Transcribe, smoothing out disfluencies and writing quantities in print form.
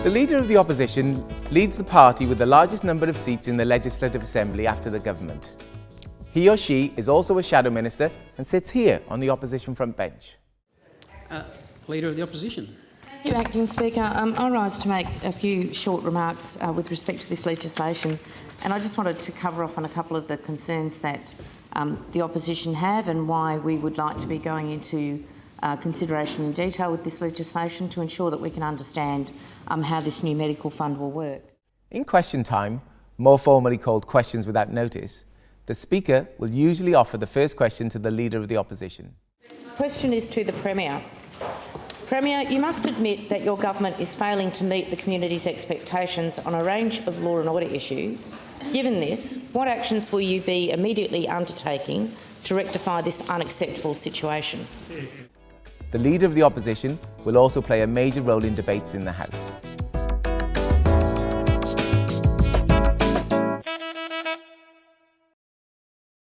The Leader of the Opposition leads the party with the largest number of seats in the Legislative Assembly after the government. He or she is also a Shadow Minister and sits here on the Opposition front bench. Leader of the Opposition. Thank you, Acting Speaker. I rise to make a few short remarks with respect to this legislation, and I just wanted to cover off on a couple of the concerns that the Opposition have and why we would like to be going into consideration in detail with this legislation to ensure that we can understand how this new medical fund will work. In question time, more formally called questions without notice, the Speaker will usually offer the first question to the Leader of the Opposition. The question is to the Premier. Premier, you must admit that your government is failing to meet the community's expectations on a range of law and order issues. Given this, what actions will you be immediately undertaking to rectify this unacceptable situation? The Leader of the Opposition will also play a major role in debates in the House.